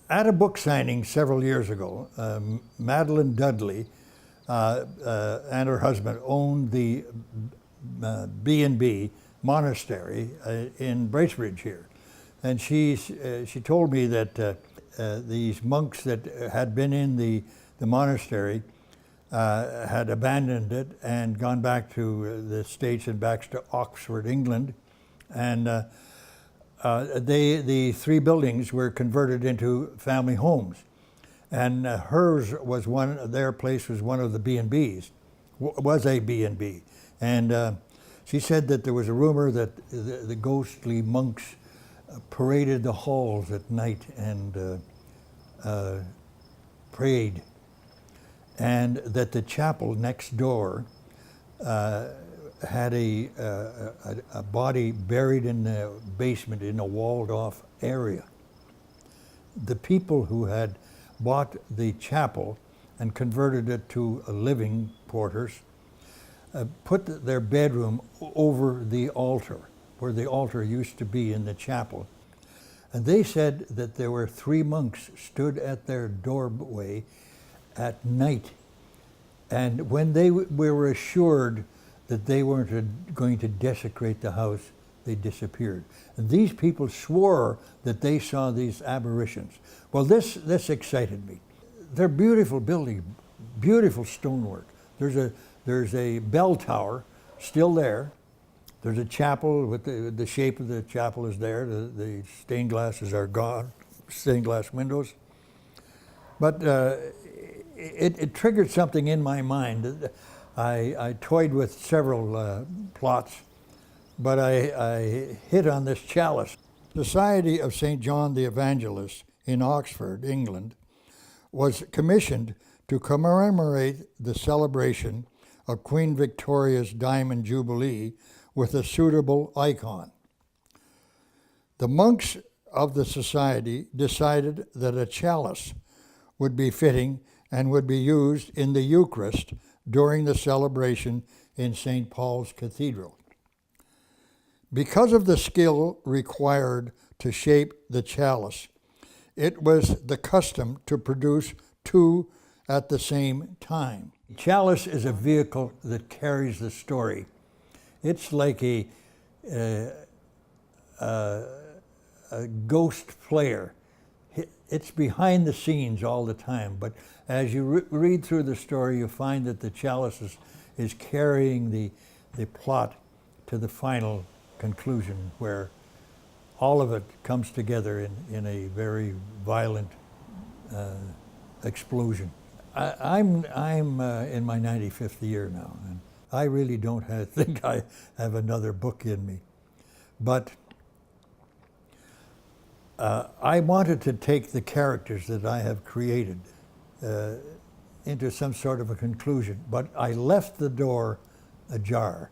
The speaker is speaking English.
At a book signing several years ago, Madeline Dudley and her husband owned the B&B monastery in Bracebridge here. And she told me that these monks that had been in the monastery had abandoned it and gone back to the States and back to Oxford, England. And the three buildings were converted into family homes. And hers was their place was one of the B&Bs, was a B&B. And she said that there was a rumor that the ghostly monks paraded the halls at night and prayed, and that the chapel next door had a body buried in the basement in a walled-off area. The people who had bought the chapel and converted it to living quarters put their bedroom over the altar, where the altar used to be in the chapel. And they said that there were three monks stood at their doorway at night. And when they were assured that they weren't going to desecrate the house, they disappeared. And these people swore that they saw these apparitions. Well, this excited me. They're beautiful buildings, beautiful stonework. There's a bell tower still there. There's a chapel with the shape of the chapel is there. The stained glasses are gone, stained glass windows. But it triggered something in my mind. I toyed with several plots, but I hit on this chalice. The Society of St. John the Evangelist in Oxford, England, was commissioned to commemorate the celebration of Queen Victoria's Diamond Jubilee with a suitable icon. The monks of the society decided that a chalice would be fitting and would be used in the Eucharist during the celebration in St. Paul's Cathedral. Because of the skill required to shape the chalice, it was the custom to produce two at the same time. Chalice is a vehicle that carries the story. It's like a ghost player. It's behind the scenes all the time, but as you read through the story, you find that the chalice is carrying the plot to the final conclusion, where all of it comes together in a very violent explosion. I'm in my 95th year now, and I really don't think I have another book in me. But I wanted to take the characters that I have created into some sort of a conclusion, but I left the door ajar.